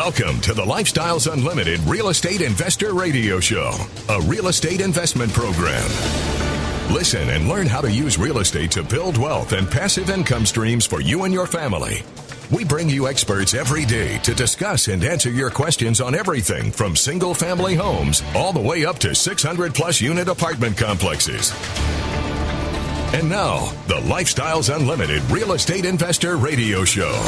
Welcome to the Lifestyles Unlimited Real Estate Investor Radio Show, a real estate investment program. Listen and learn how to use real estate to build wealth and passive income streams for you and your family. We bring you experts every day to discuss and answer your questions on everything from single-family homes all the way up to 600-plus unit apartment complexes. And now, the Lifestyles Unlimited Real Estate Investor Radio Show.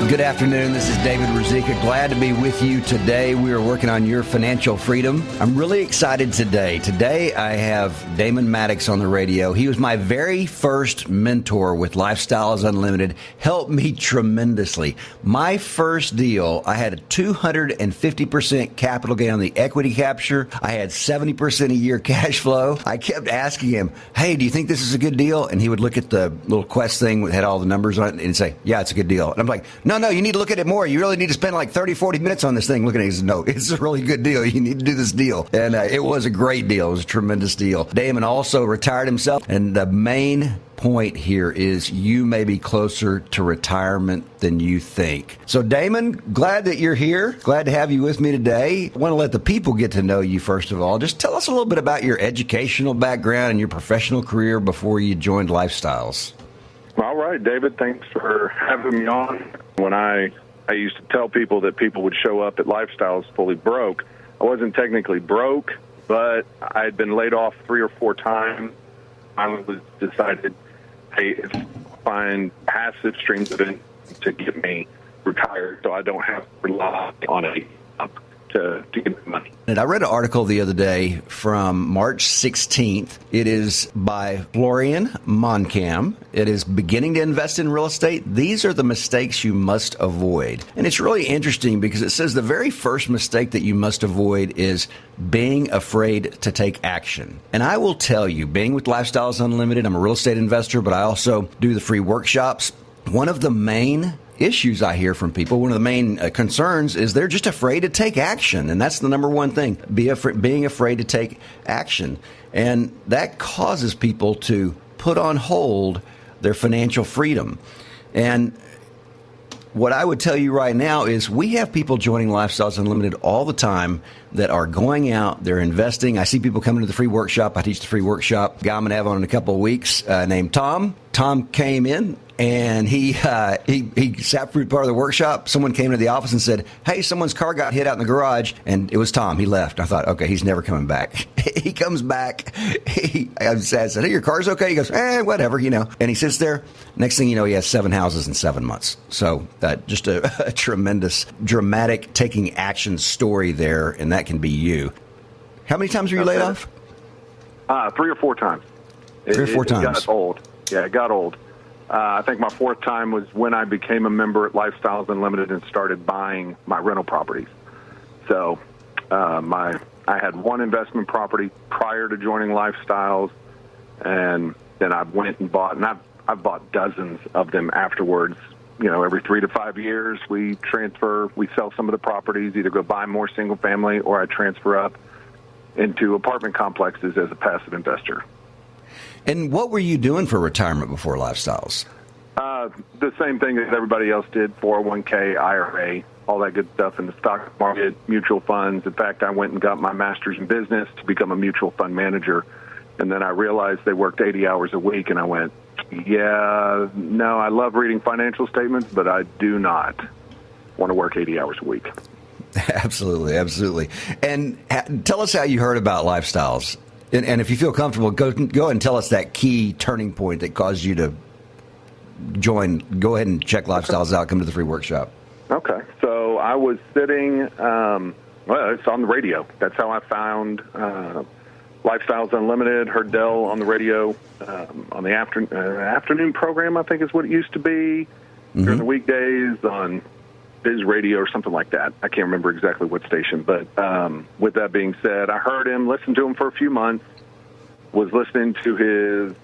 Good afternoon. This is David Ruzicka. Glad to be with you today. We are working on your financial freedom. I'm really excited today. Today, I have Damon M on the radio. He was my very first mentor with Lifestyles Unlimited. Helped me tremendously. My first deal, I had a 250% capital gain on the equity capture. I had 70% a year cash flow. I kept asking him, hey, do you think this is a good deal? And he would look at the little Quest thing that had all the numbers on it and say, yeah, it's a good deal. And I'm like, no, you need to look at it more. You really need to spend like 30, 40 minutes on this thing looking at it. He says, no, it's a really good deal. You need to do this deal. And it was a great deal. It was a tremendous deal. Damon also retired himself. And the main point here is you may be closer to retirement than you think. So, Damon, glad that you're here. Glad to have you with me today. I want to let the people get to know you, first of all. Just tell us a little bit about your educational background and your professional career before you joined Lifestyles. All right, David, thanks for having me on. When I used to tell people that people would show up at Lifestyles fully broke, I wasn't technically broke, but I had been laid off 3 or 4 times. I was decided, hey, if I find passive streams of income to get me retired so I don't have to rely on a job to get money. And I read an article the other day from March 16th. It is by Florian Moncam. It is Beginning to Invest in Real Estate. These are the mistakes you must avoid. And it's really interesting because it says the very first mistake that you must avoid is being afraid to take action. And I will tell you, being with Lifestyles Unlimited, I'm a real estate investor, but I also do the free workshops. One of the main issues I hear from people, one of the main concerns is they're just afraid to take action. And that's the number one thing, being afraid to take action. And that causes people to put on hold their financial freedom. And what I would tell you right now is we have people joining Lifestyles Unlimited all the time that are going out, they're investing. I see people coming to the free workshop. I teach the free workshop. Guy I'm going to have on in a couple of weeks named Tom. Tom came in and he sat for part of the workshop. Someone came into the office and said, hey, someone's car got hit out in the garage. And it was Tom. He left. I thought, okay, he's never coming back. He comes back. I said, hey, your car's okay? He goes, whatever, And he sits there. Next thing you know, he has 7 houses in 7 months. So just a tremendous, dramatic taking action story there. And that can be you. How many times were you laid off? 3 or 4 times. 3 or 4 times. It got old. Yeah, it got old. I think my 4th time was when I became a member at Lifestyles Unlimited and started buying my rental properties. So I had 1 investment property prior to joining Lifestyles, and then I went and bought, and I've bought dozens of them afterwards. Every 3 to 5 years, we sell some of the properties, either go buy more single family or I transfer up into apartment complexes as a passive investor. And what were you doing for retirement before Lifestyles? The same thing that everybody else did, 401k, IRA, all that good stuff in the stock market, mutual funds. In fact, I went and got my master's in business to become a mutual fund manager. And then I realized they worked 80 hours a week, and I went, no, I love reading financial statements, but I do not want to work 80 hours a week. Absolutely, absolutely. And tell us how you heard about Lifestyles. And if you feel comfortable, go ahead and tell us that key turning point that caused you to join. Go ahead and check Lifestyles out. Come to the free workshop. Okay. So I was sitting, it's on the radio. That's how I found Lifestyles Unlimited, heard Dell on the radio on the afternoon program, I think is what it used to be, during the weekdays on Biz Radio or something like that. I can't remember exactly what station, but with that being said, I heard him, listened to him for a few months, was listening to his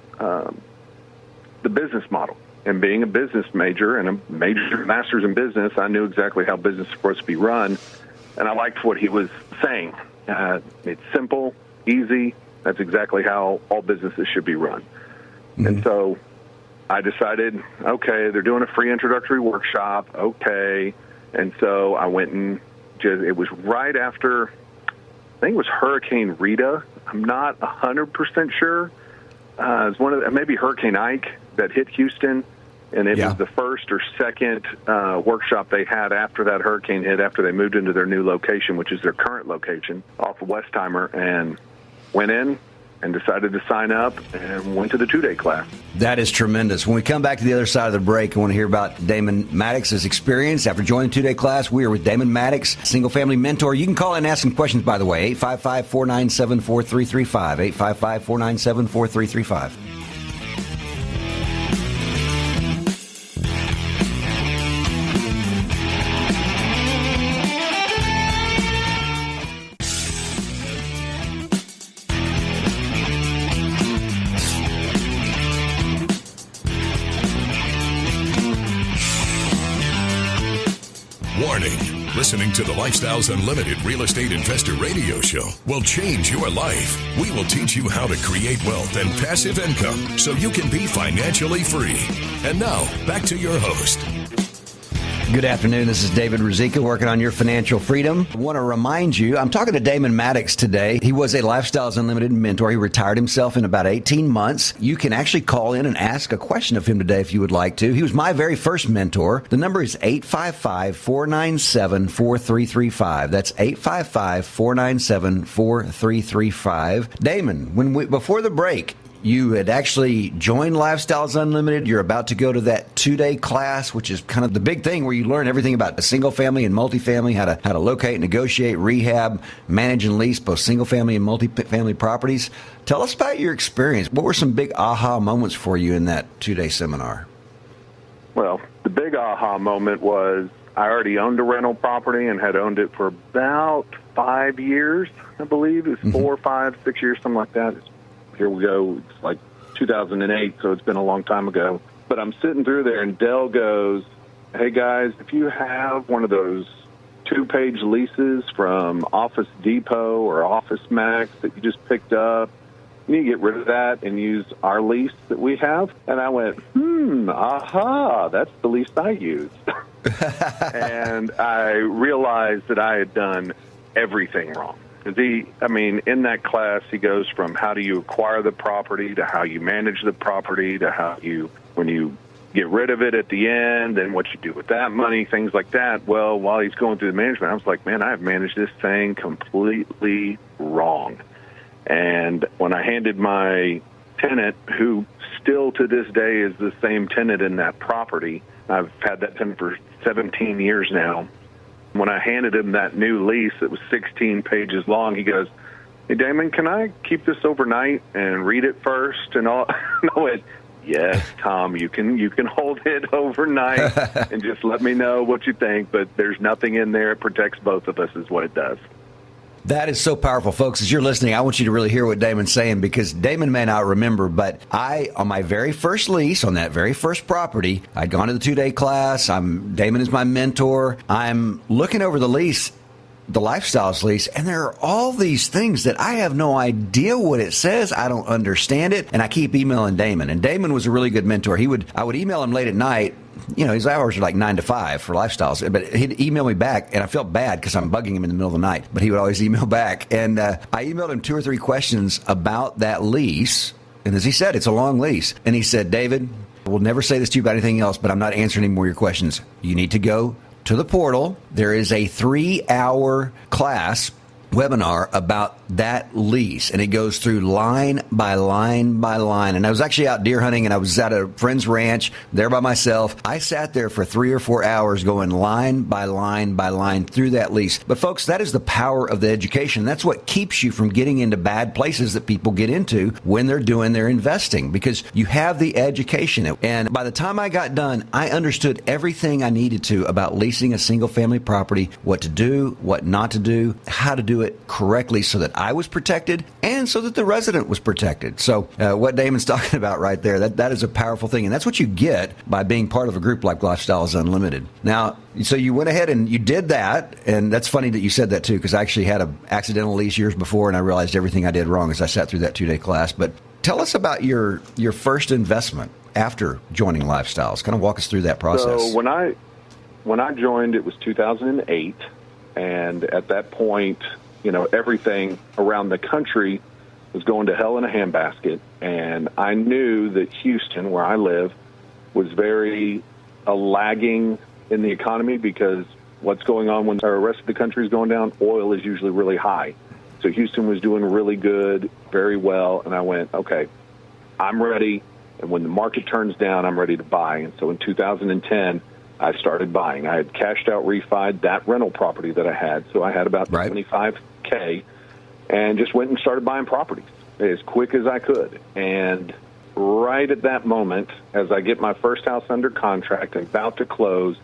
the business model. And being a business major and a major master's in business, I knew exactly how business is supposed to be run, and I liked what he was saying. It's simple, easy. That's exactly how all businesses should be run. And so I decided, okay, they're doing a free introductory workshop. Okay, And so I went and it was right after, I think it was Hurricane Rita. I'm not 100% sure. It was maybe Hurricane Ike that hit Houston. And it was the first or second workshop they had after that hurricane hit, after they moved into their new location, which is their current location off of Westheimer, and went in and decided to sign up and went to the 2-day class. That is tremendous. When we come back to the other side of the break, I want to hear about Damon Maddox's experience after joining the 2-day class. We are with Damon Maddox, single-family mentor. You can call in and ask some questions, by the way, 855-497-4335, 855-497-4335. Warning, listening to the Lifestyles Unlimited Real Estate Investor Radio Show will change your life. We will teach you how to create wealth and passive income so you can be financially free. And now, back to your host. Good afternoon. This is David Ruzicka working on your financial freedom. I want to remind you, I'm talking to Damon Maddox today. He was a Lifestyles Unlimited mentor. He retired himself in about 18 months. You can actually call in and ask a question of him today if you would like to. He was my very first mentor. The number is 855-497-4335. That's 855-497-4335. Damon, before the break, you had actually joined Lifestyles Unlimited. You're about to go to that 2-day class, which is kind of the big thing where you learn everything about a single family and multifamily, how to locate, negotiate, rehab, manage, and lease both single family and multifamily properties. Tell us about your experience. What were some big aha moments for you in that 2-day seminar? Well, the big aha moment was I already owned a rental property and had owned it for about 5 years, I believe. It was 4, 5, 6 years, something like that. Here we go. It's like 2008, so it's been a long time ago. But I'm sitting through there, and Dell goes, hey, guys, if you have one of those 2-page leases from Office Depot or Office Max that you just picked up, you need to get rid of that and use our lease that we have. And I went, aha, that's the lease I use. And I realized that I had done everything wrong. In that class, he goes from how do you acquire the property to how you manage the property to how when you get rid of it at the end and what you do with that money, things like that. Well, while he's going through the management, I was like, man, I've managed this thing completely wrong. And when I handed my tenant, who still to this day is the same tenant in that property, I've had that tenant for 17 years now. When I handed him that new lease, it was 16 pages long. He goes, hey, Damon, can I keep this overnight and read it first? And I went, yes, Tom, you can hold it overnight and just let me know what you think. But there's nothing in there. It protects both of us is what it does. That is so powerful, folks. As you're listening, I want you to really hear what Damon's saying, because Damon may not remember, but on my very first lease, on that very first property, I'd gone to the 2-day class. Damon is my mentor. I'm looking over the lease, the Lifestyles lease, and there are all these things that I have no idea what it says. I don't understand it, and I keep emailing Damon. And Damon was a really good mentor. I would email him late at night. You know, his hours are like 9 to 5 for Lifestyles, but he'd email me back, and I felt bad because I'm bugging him in the middle of the night, but he would always email back. And I emailed him 2 or 3 questions about that lease, and as he said, it's a long lease. And he said, David, we'll never say this to you about anything else, but I'm not answering any more of your questions. You need to go to the portal. There is a 3-hour class webinar about that lease, and it goes through line by line by line. And I was actually out deer hunting, and I was at a friend's ranch there by myself. I sat there for 3 or 4 hours going line by line by line through that lease. But folks, that is the power of the education. That's what keeps you from getting into bad places that people get into when they're doing their investing, because you have the education. And by the time I got done, I understood everything I needed to about leasing a single family property, what to do, what not to do, how to do it correctly so that I was protected and so that the resident was protected. So what Damon's talking about right there, that is a powerful thing. And that's what you get by being part of a group like Lifestyles Unlimited. Now, so you went ahead and you did that. And that's funny that you said that too, because I actually had an accidental lease years before, and I realized everything I did wrong as I sat through that 2-day class. But tell us about your first investment after joining Lifestyles. Kind of walk us through that process. So when I when I joined, it was 2008, and at that point, everything around the country was going to hell in a handbasket, and I knew that Houston, where I live, was very lagging in the economy because what's going on when the rest of the country is going down, oil is usually really high. So Houston was doing really good, very well, and I went, okay, I'm ready, and when the market turns down, I'm ready to buy. And so in 2010, I started buying. I had cashed out, refied that rental property that I had, so I had about $25K, and just went and started buying properties as quick as I could. And right at that moment, as I get my first house under contract and about to close,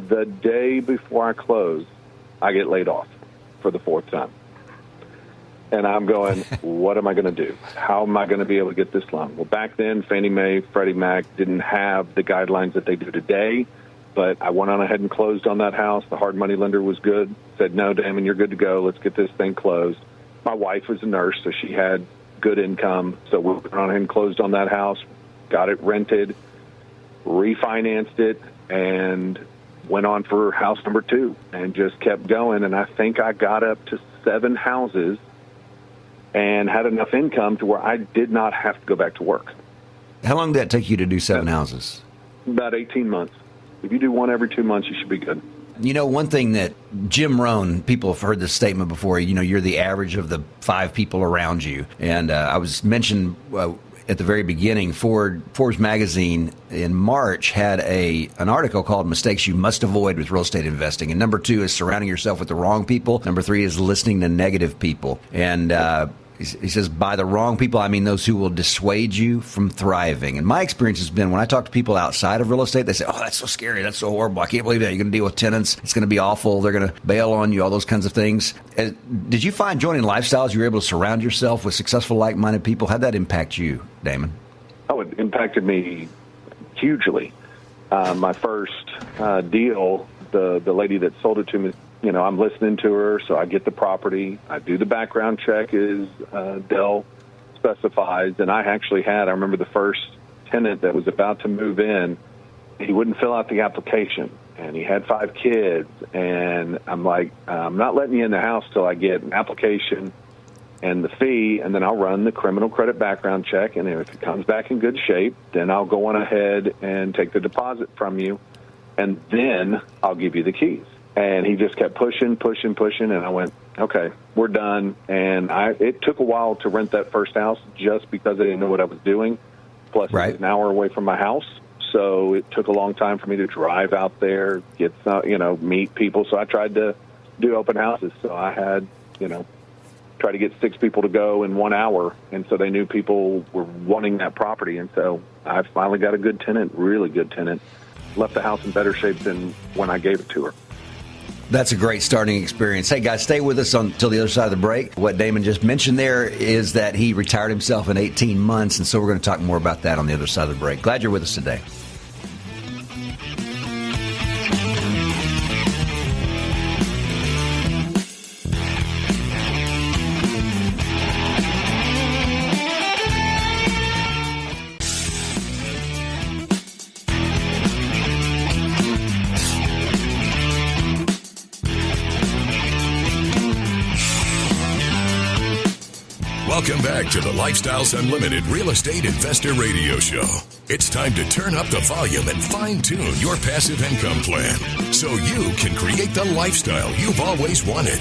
the day before I close, I get laid off for the fourth time. And I'm going, what am I going to do? How am I going to be able to get this loan? Well, back then, Fannie Mae, Freddie Mac didn't have the guidelines that they do today, but I went on ahead and closed on that house. The hard money lender was good, said, no, Damon, you're good to go. Let's get this thing closed. My wife was a nurse, so she had good income. So we went on ahead and closed on that house, got it rented, refinanced it, and went on for house number 2 and just kept going. And I think I got up to 7 houses and had enough income to where I did not have to go back to work. How long did that take you to do 7 houses? About 18 months. If you do one every 2 months, you should be good. One thing that Jim Rohn, people have heard this statement before, you're the average of the 5 people around you. And I was mentioned at the very beginning, Forbes magazine in March had an article called Mistakes You Must Avoid with Real Estate Investing. And number 2 is surrounding yourself with the wrong people. Number 3 is listening to negative people. And he says, by the wrong people, I mean those who will dissuade you from thriving. And my experience has been when I talk to people outside of real estate, they say, oh, that's so scary. That's so horrible. I can't believe that. You're going to deal with tenants. It's going to be awful. They're going to bail on you, all those kinds of things. Did you find joining Lifestyles, you were able to surround yourself with successful, like-minded people? How'd that impact you, Damon? Oh, it impacted me hugely. My first deal, the lady that sold it to me, I'm listening to her, so I get the property. I do the background check as Dell specifies, and I remember the first tenant that was about to move in, he wouldn't fill out the application, and he had 5 kids, and I'm like, I'm not letting you in the house till I get an application and the fee, and then I'll run the criminal credit background check, and if it comes back in good shape, then I'll go on ahead and take the deposit from you, and then I'll give you the keys. And he just kept pushing, and I went, okay, we're done. And it took a while to rent that first house just because I didn't know what I was doing. Plus, It was an hour away from my house. So it took a long time for me to drive out there, get meet people. So I tried to do open houses. So I had, try to get 6 people to go in 1 hour. And so they knew people were wanting that property. And so I finally got a good tenant, really good tenant. Left the house in better shape than when I gave it to her. That's a great starting experience. Hey, guys, stay with us until the other side of the break. What Damon just mentioned there is that he retired himself in 18 months, and so we're going to talk more about that on the other side of the break. Glad you're with us today. Welcome back to the Lifestyles Unlimited Real Estate Investor Radio Show. It's time to turn up the volume and fine-tune your passive income plan so you can create the lifestyle you've always wanted.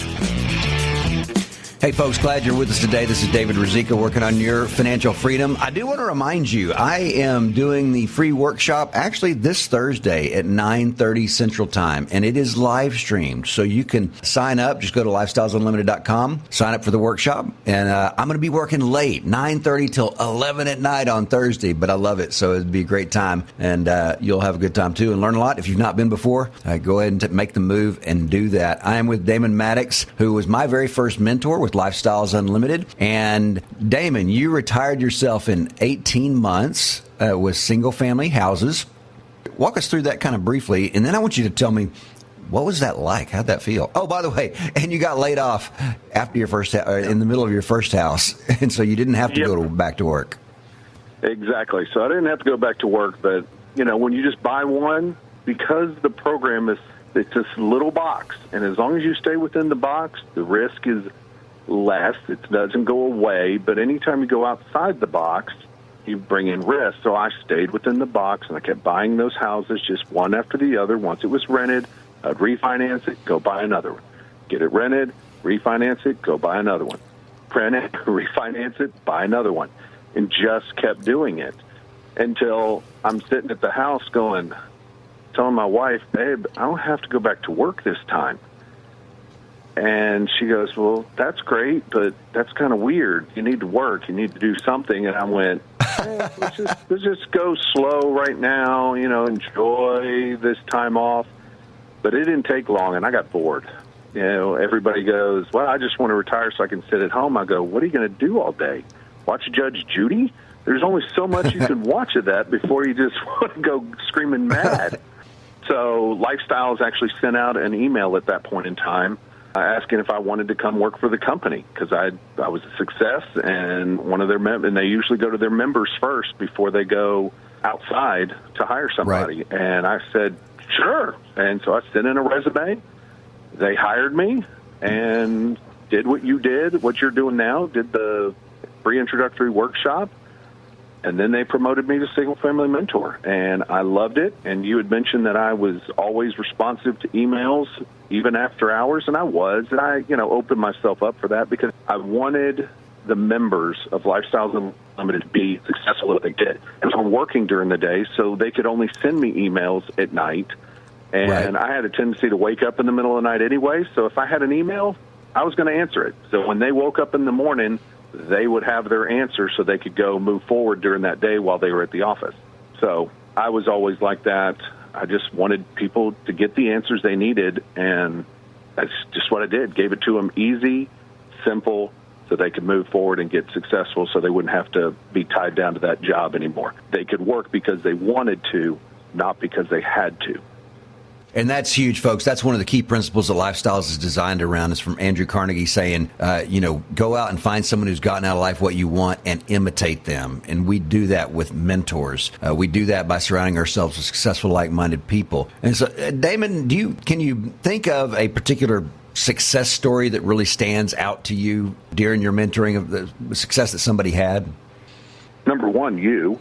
Hey, folks, glad you're with us today. This is David Ruzicka working on your financial freedom. I do want to remind you, I am doing the free workshop actually this Thursday at 9:30 Central Time, and it is live streamed. So you can sign up. Just go to lifestylesunlimited.com, sign up for the workshop. And I'm going to be working late, 9:30 till 11 at night on Thursday, but I love it. So it'd be a great time, and you'll have a good time too and learn a lot. If you've not been before, go ahead and make the move and do that. I am with Damon Maddox, who was my very first mentor with Lifestyles Unlimited. And Damon, you retired yourself in 18 months with single-family houses. Walk us through that kind of briefly, and then I want you to tell me, what was that like? How'd that feel? Oh, by the way, and you got laid off after your first in the middle of your first house, and so you didn't have to go back to work. Exactly. So I didn't have to go back to work, but when you just buy one, because the program it's this little box, and as long as you stay within the box, the risk is less. It doesn't go away, but anytime you go outside the box, you bring in risk. So I stayed within the box, and I kept buying those houses just one after the other. Once it was rented, I'd refinance it, go buy another one. Get it rented, refinance it, go buy another one. Rent it, refinance it, buy another one. And just kept doing it until I'm sitting at the house telling my wife, babe, I don't have to go back to work this time. And she goes, well, that's great, but that's kind of weird. You need to work. You need to do something. And I went, hey, let's just go slow right now, enjoy this time off. But it didn't take long, and I got bored. Everybody goes, well, I just want to retire so I can sit at home. I go, what are you going to do all day? Watch Judge Judy? There's only so much you can watch of that before you just want to go screaming mad. So Lifestyles actually sent out an email at that point in time asking if I wanted to come work for the company because I was a success, and one of their and they usually go to their members first before they go outside to hire somebody. Right. And I said, sure. And so I sent in a resume. They hired me and did what you're doing now, did the free introductory workshop. And then they promoted me to single family mentor, and I loved it. And you had mentioned that I was always responsive to emails, even after hours, and I was. And I, opened myself up for that because I wanted the members of Lifestyles Unlimited to be successful if they did. And so I'm working during the day, so they could only send me emails at night. And I had a tendency to wake up in the middle of the night anyway, so if I had an email, I was going to answer it. So when they woke up in the morning, they would have their answer so they could go move forward during that day while they were at the office. So I was always like that. I just wanted people to get the answers they needed, and that's just what I did. Gave it to them easy, simple, so they could move forward and get successful so they wouldn't have to be tied down to that job anymore. They could work because they wanted to, not because they had to. And that's huge, folks. That's one of the key principles that Lifestyles is designed around. Is from Andrew Carnegie saying, go out and find someone who's gotten out of life what you want and imitate them. And we do that with mentors. We do that by surrounding ourselves with successful, like-minded people. And so, Damon, can you think of a particular success story that really stands out to you during your mentoring of the success that somebody had? Number one, you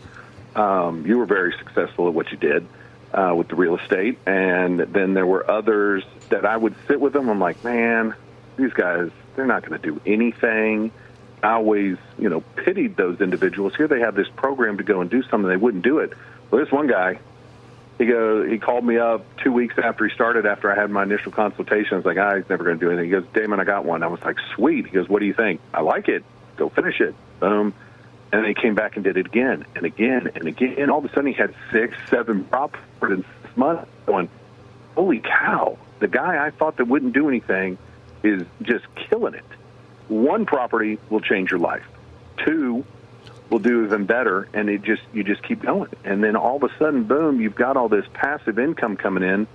were very successful at what you did. With the real estate, and then there were others that I would sit with them. I'm like, man, these guys, they're not going to do anything. I always, pitied those individuals. Here they have this program to go and do something, they wouldn't do it. Well, this one guy, he called me up 2 weeks after he started, after I had my initial consultation. I was like, he's never going to do anything. He goes, Damon, I got one. I was like, sweet. He goes, what do you think? I like it. Go finish it. Boom. And then he came back and did it again and again and again. All of a sudden, he had 6, 7 properties in 6 months. Going, holy cow! The guy I thought that wouldn't do anything is just killing it. 1 property will change your life. 2 will do even better, and you just keep going. And then all of a sudden, boom! You've got all this passive income coming in.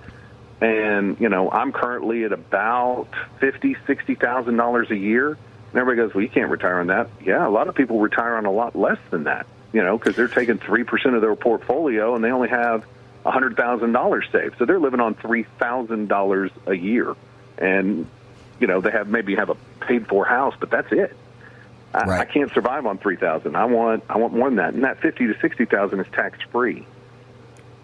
And I'm currently at about $50,000-$60,000 a year. And everybody goes, well, you can't retire on that. Yeah, a lot of people retire on a lot less than that, because they're taking 3% of their portfolio and they only have $100,000 saved. So they're living on $3,000 a year. And, they maybe have a paid-for house, but that's it. I can't survive on $3,000. I want more than that. And that $50,000 to $60,000 is tax-free.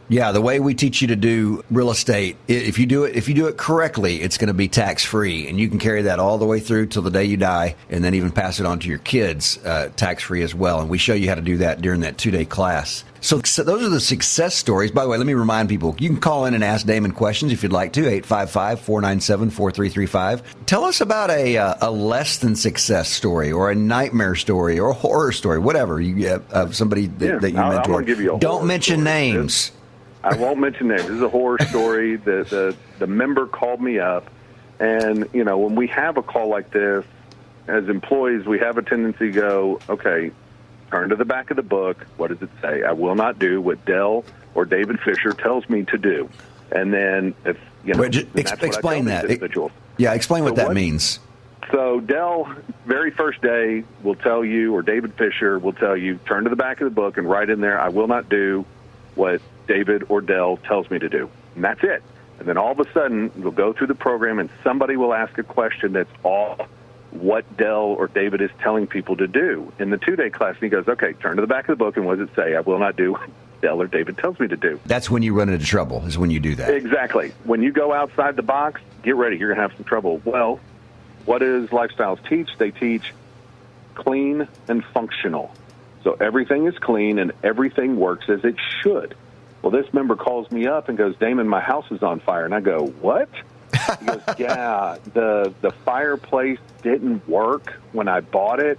Yeah, the way we teach you to do real estate, if you do it correctly, it's going to be tax-free, and you can carry that all the way through till the day you die, and then even pass it on to your kids tax-free as well. And we show you how to do that during that 2-day class. So those are the success stories. By the way, let me remind people, you can call in and ask Damon questions if you'd like to, 855-497-4335. Tell us about a less than success story or a nightmare story or a horror story, whatever. You somebody that you mentored. I'm gonna give you a Don't mention story. Names. I won't mention names. This is a horror story. The member called me up, and, when we have a call like this, as employees, we have a tendency to go, okay, turn to the back of the book. What does it say? I will not do what Dell or David Fisher tells me to do. And then, if explain that. Individuals. Explain what that means. So Dell, very first day, will tell you, or David Fisher will tell you, turn to the back of the book and write in there, I will not do what David or Dell tells me to do. And that's it. And then all of a sudden, we'll go through the program, and somebody will ask a question that's all what Dell or David is telling people to do. In the 2-day class, and he goes, okay, turn to the back of the book, and what does it say? I will not do what Dell or David tells me to do. That's when you run into trouble, is when you do that. Exactly. When you go outside the box, get ready. You're going to have some trouble. Well, what does Lifestyles teach? They teach clean and functional. So everything is clean, and everything works as it should. Well, this member calls me up and goes, Damon, my house is on fire. And I go, what? He goes, yeah, the fireplace didn't work when I bought it,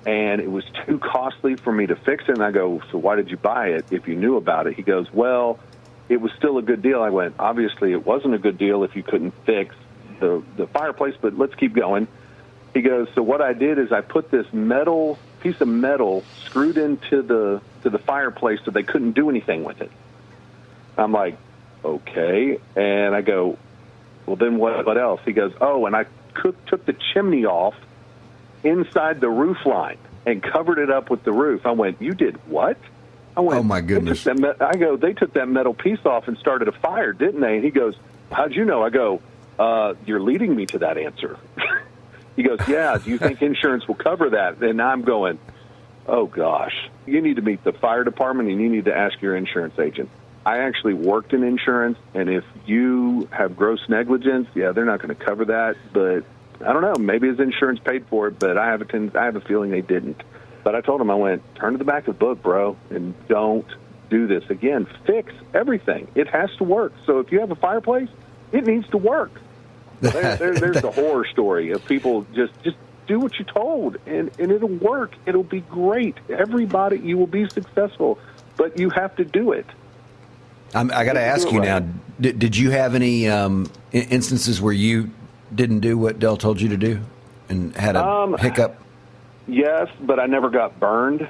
and it was too costly for me to fix it. And I go, so why did you buy it if you knew about it? He goes, well, it was still a good deal. I went, obviously it wasn't a good deal if you couldn't fix the fireplace, but let's keep going. He goes, so what I did is I put this piece of metal screwed into the fireplace so they couldn't do anything with it. I'm like, okay. And I go, well, then what else? He goes, oh, and I took the chimney off inside the roof line and covered it up with the roof. I went, you did what? I went, oh, my goodness. They took that metal piece off and started a fire, didn't they? And he goes, how'd you know? I go, you're leading me to that answer. He goes, yeah, do you think insurance will cover that? And I'm going, oh, gosh, you need to meet the fire department and you need to ask your insurance agent. I actually worked in insurance, and if you have gross negligence, yeah, they're not going to cover that. But I don't know, maybe his insurance paid for it, but I have a feeling they didn't. But I told him, I went, turn to the back of the book, bro, and don't do this again. Fix everything. It has to work. So if you have a fireplace, it needs to work. There's the horror story of people just do what you're told, and it'll work. It'll be great. Everybody, you will be successful, but you have to do it. I got to ask you now, did you have any instances where you didn't do what Dell told you to do and had a hiccup? Yes, but I never got burned.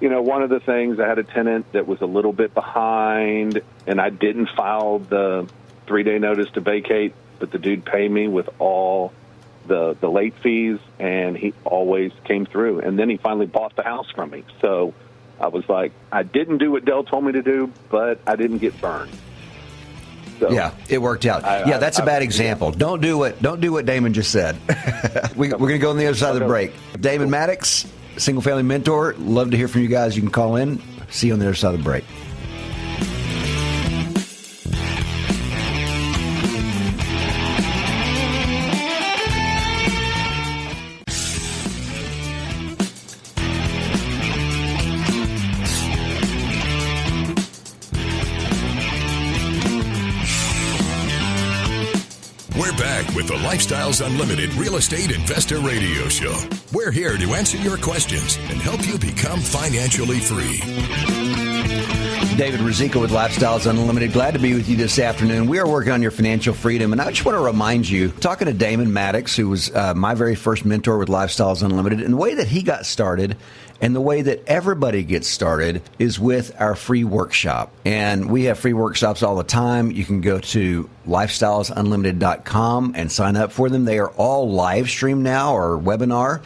You know, one of the things, I had a tenant that was a little bit behind, and I didn't file the 3-day notice to vacate, but the dude paid me with all the late fees, and he always came through. And then he finally bought the house from me. So I was like, I didn't do what Dell told me to do, but I didn't get burned. So yeah, it worked out. That's a bad example. Don't do what Damon just said. We're going to go on the other side of the break. Damon Maddox, Single Family Mentor. Love to hear from you guys. You can call in. See you on the other side of the break. With the Lifestyles Unlimited Real Estate Investor Radio Show. We're here to answer your questions and help you become financially free. David Ruzicka with Lifestyles Unlimited. Glad to be with you this afternoon. We are working on your financial freedom, and I just want to remind you, talking to Damon Maddox, who was my very first mentor with Lifestyles Unlimited, and the way that he got started and the way that everybody gets started is with our free workshop. And we have free workshops all the time. You can go to lifestylesunlimited.com and sign up for them. They are all live streamed now or webinar.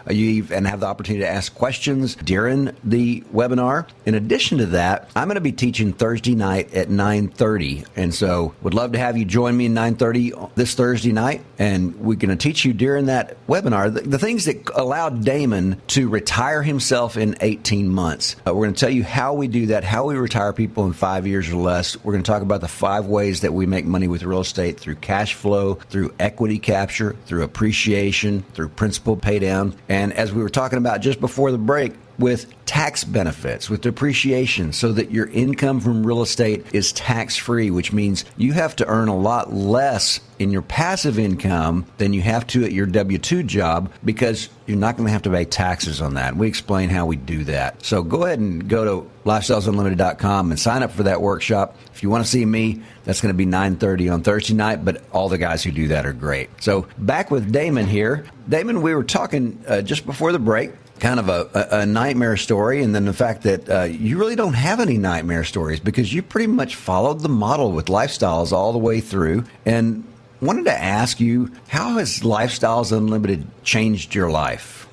And have the opportunity to ask questions during the webinar. In addition to that, I'm going to be teaching Thursday night at 9:30. And so would love to have you join me at 9:30 this Thursday night. And we're going to teach you during that webinar the things that allowed Damon to retire himself in 18 months. We're going to tell you how we do that, how we retire people in 5 years or less. We're going to talk about the 5 ways that we make money with real estate through cash flow, through equity capture, through appreciation, through principal pay down. And as we were talking about just before the break, with tax benefits, with depreciation, so that your income from real estate is tax-free, which means you have to earn a lot less in your passive income than you have to at your W-2 job because you're not going to have to pay taxes on that. We explain how we do that. So go ahead and go to lifestylesunlimited.com and sign up for that workshop. If you want to see me, that's going to be 9:30 on Thursday night, but all the guys who do that are great. So back with Damon here. Damon, we were talking just before the break, kind of a nightmare story, and then the fact that you really don't have any nightmare stories because you pretty much followed the model with Lifestyles all the way through. And wanted to ask you, how has Lifestyles Unlimited changed your life?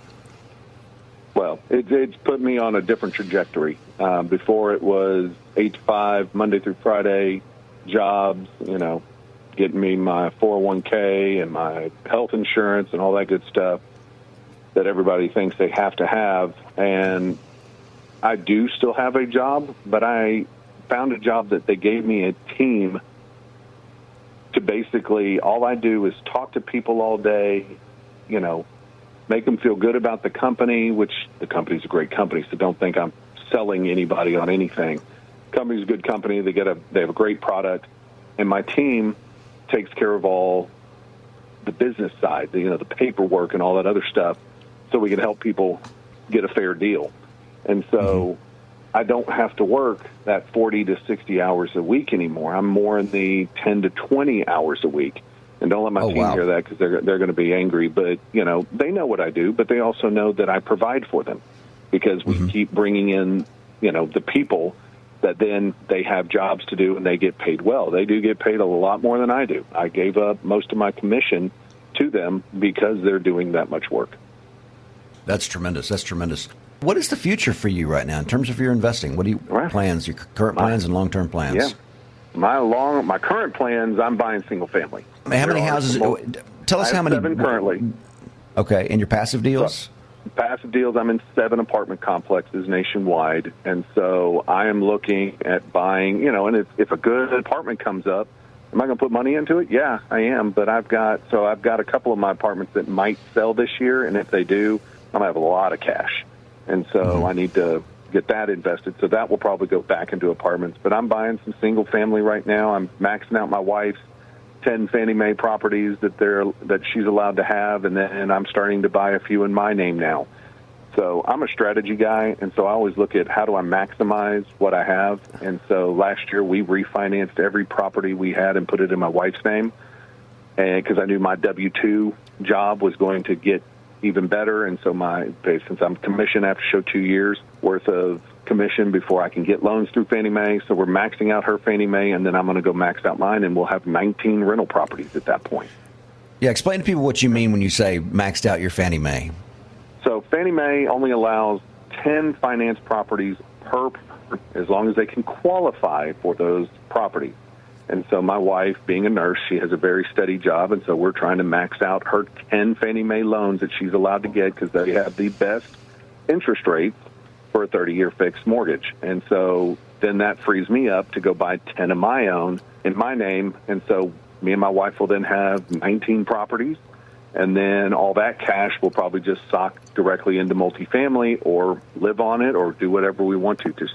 Well, it's put me on a different trajectory. Before it was 8 to 5, Monday through Friday, jobs, getting me my 401k and my health insurance and all that good stuff that everybody thinks they have to have. And I do still have a job, but I found a job that they gave me a team to basically, all I do is talk to people all day, make them feel good about the company, which the company's a great company, so don't think I'm selling anybody on anything. The company's a good company. They have a great product, and my team takes care of all the business side, the paperwork and all that other stuff, so we can help people get a fair deal. And so I don't have to work that 40 to 60 hours a week anymore. I'm more in the 10 to 20 hours a week. And don't let my team hear that, because they're going to be angry. But, they know what I do, but they also know that I provide for them, because we keep bringing in, the people that then they have jobs to do and they get paid well. They do get paid a lot more than I do. I gave up most of my commission to them because they're doing that much work. That's tremendous. That's tremendous. What is the future for you right now in terms of your investing? What are your plans, your current plans and long-term plans? Yeah. My current plans, I'm buying single family. How many houses? Tell us how many. 7 currently. Okay, and your passive deals? Passive deals, I'm in 7 apartment complexes nationwide, and so I am looking at buying, and if a good apartment comes up, am I going to put money into it? Yeah, I am, but I've got a couple of my apartments that might sell this year, and if they do, I'm going to have a lot of cash, and so I need to get that invested, so that will probably go back into apartments. But I'm buying some single family right now. I'm maxing out my wife's 10 Fannie Mae properties that she's allowed to have, and then I'm starting to buy a few in my name now. So I'm a strategy guy, and so I always look at how do I maximize what I have. And so last year we refinanced every property we had and put it in my wife's name, and because I knew my W-2 job was going to get even better. And so since I'm commissioned, I have to show 2 years worth of commission before I can get loans through Fannie Mae. So we're maxing out her Fannie Mae, and then I'm going to go max out mine, and we'll have 19 rental properties at that point. Yeah, explain to people what you mean when you say maxed out your Fannie Mae. So Fannie Mae only allows 10 finance properties per, as long as they can qualify for those properties. And so my wife, being a nurse, she has a very steady job, and so we're trying to max out her 10 Fannie Mae loans that she's allowed to get, because they have the best interest rates for a 30-year fixed mortgage. And so then that frees me up to go buy 10 of my own in my name. And so me and my wife will then have 19 properties, and then all that cash will probably just sock directly into multifamily or live on it or do whatever we want to. Just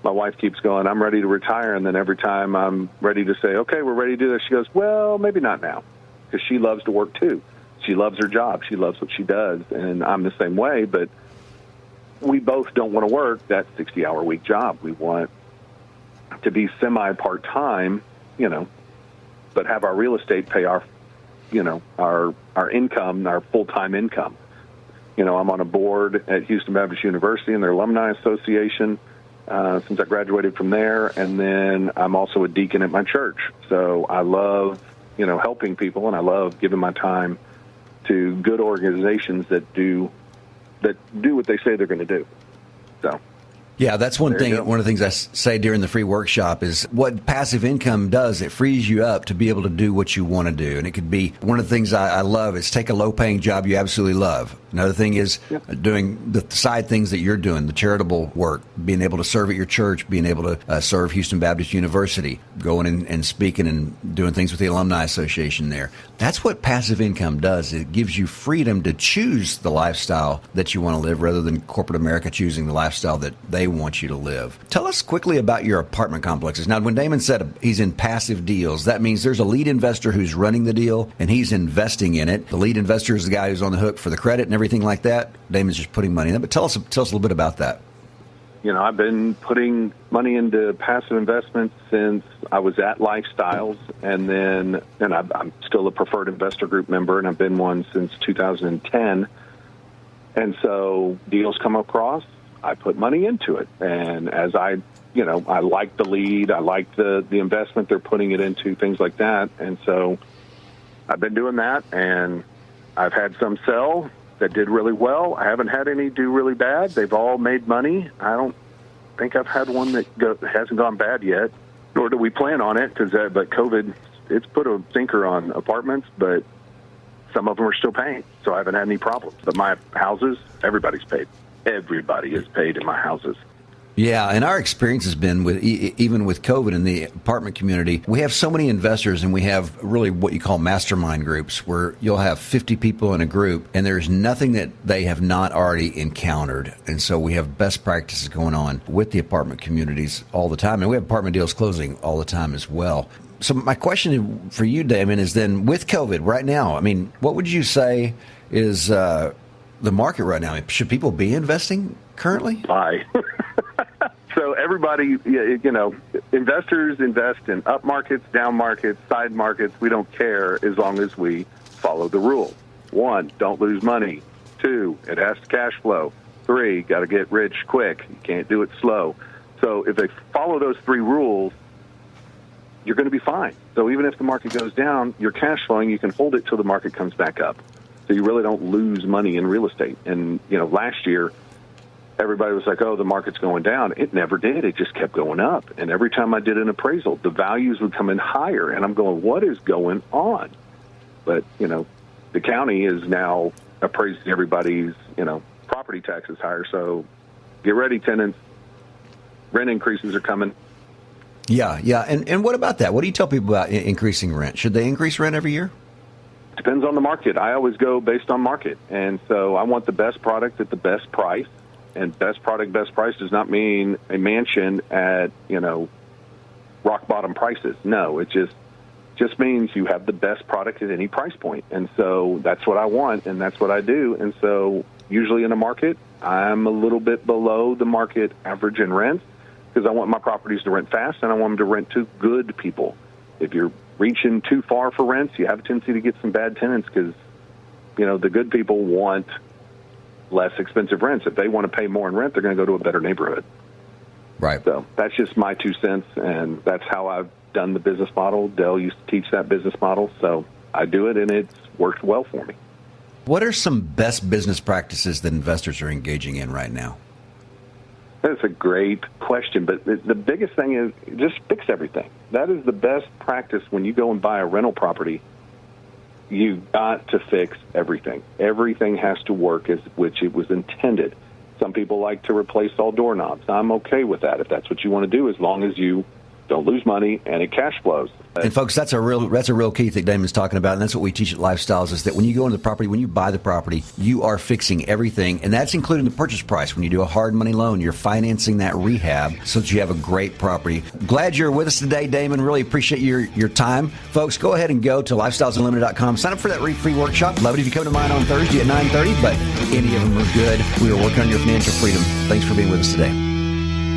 my wife keeps going, I'm ready to retire, and then every time I'm ready to say, okay, we're ready to do this, she goes, well, maybe not now, because she loves to work too. She loves her job. She loves what she does, and I'm the same way, but we both don't want to work that 60-hour-a-week job. We want to be semi-part-time, but have our real estate pay our income, our full-time income. I'm on a board at Houston Baptist University in their Alumni Association since I graduated from there, and then I'm also a deacon at my church. So I love, helping people, and I love giving my time to good organizations that do what they say they're going to do. So, yeah, that's one thing. One of the things I say during the free workshop is what passive income does. It frees you up to be able to do what you want to do. And it could be one of the things I love is take a low-paying job you absolutely love. Another thing is doing the side things that you're doing, the charitable work, being able to serve at your church, being able to serve Houston Baptist University, going and speaking and doing things with the Alumni Association there. That's what passive income does. It gives you freedom to choose the lifestyle that you want to live rather than corporate America choosing the lifestyle that they want you to live. Tell us quickly about your apartment complexes. Now, when Damon said he's in passive deals, that means there's a lead investor who's running the deal and he's investing in it. The lead investor is the guy who's on the hook for the credit and everything like that. Damon's just putting money in it. But tell us a little bit about that. I've been putting money into passive investments since I was at Lifestyles, and I'm still a preferred investor group member, and I've been one since 2010. And so deals come across, I put money into it. And as I like the lead, I like the investment they're putting it into, things like that. And so I've been doing that, and I've had some sell that did really well. I haven't had any do really bad. They've all made money. I don't think I've had one that hasn't gone bad yet. nor do we plan on it, but COVID, it's put a stinker on apartments, but some of them are still paying, so I haven't had any problems. But my houses, everybody's paid. Everybody is paid in my houses. Yeah, and our experience has been with even with COVID in the apartment community, we have so many investors, and we have really what you call mastermind groups, where you'll have 50 people in a group, and there's nothing that they have not already encountered. And so we have best practices going on with the apartment communities all the time, and we have apartment deals closing all the time as well. So my question for you, Damon, is then with COVID right now, I mean, what would you say is the market right now? Should people be investing currently? Buy. So everybody, investors invest in up markets, down markets, side markets. We don't care as long as we follow the rules. 1, don't lose money. 2, it has to cash flow. 3, got to get rich quick. You can't do it slow. So if they follow those 3 rules, you're going to be fine. So even if the market goes down, you're cash flowing. You can hold it till the market comes back up. So you really don't lose money in real estate. And, last year, everybody was like, oh, the market's going down. It never did. It just kept going up. And every time I did an appraisal, the values would come in higher. And I'm going, what is going on? But, the county is now appraising everybody's, property taxes higher. So get ready, tenants. Rent increases are coming. Yeah. And what about that? What do you tell people about increasing rent? Should they increase rent every year? Depends on the market. I always go based on market. And so I want the best product at the best price. And best product, best price does not mean a mansion at, rock bottom prices. No, it just means you have the best product at any price point. And so that's what I want, and that's what I do. And so usually in a market, I'm a little bit below the market average in rent because I want my properties to rent fast, and I want them to rent to good people. If you're reaching too far for rents, you have a tendency to get some bad tenants because, the good people want less expensive rents. If they want to pay more in rent, they're going to go to a better neighborhood. Right. So that's just my 2 cents, and that's how I've done the business model. Dell used to teach that business model, so I do it, and it's worked well for me. What are some best business practices that investors are engaging in right now? That's a great question, but the biggest thing is just fix everything. That is the best practice when you go and buy a rental property. You've got to fix everything. Everything has to work as which it was intended. Some people like to replace all doorknobs. I'm okay with that if that's what you want to do, as long as you don't lose money and it cash flows. And folks, that's a real key thing Damon's talking about, and that's what we teach at Lifestyles, is that when you go into the property, when you buy the property, you are fixing everything, and that's including the purchase price. When you do a hard money loan, you're financing that rehab so that you have a great property. Glad you're with us today, Damon. Really appreciate your time. Folks, go ahead and go to lifestylesunlimited.com. Sign up for that free workshop. Love it if you come to mine on Thursday at 9:30, but any of them are good. We are working on your financial freedom. Thanks for being with us today.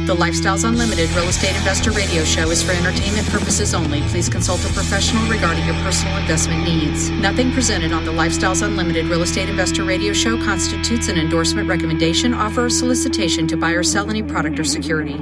The Lifestyles Unlimited Real Estate Investor Radio Show is for entertainment purposes only. Please consult a professional regarding your personal investment needs. Nothing presented on the Lifestyles Unlimited Real Estate Investor Radio Show constitutes an endorsement, recommendation, offer, or solicitation to buy or sell any product or security.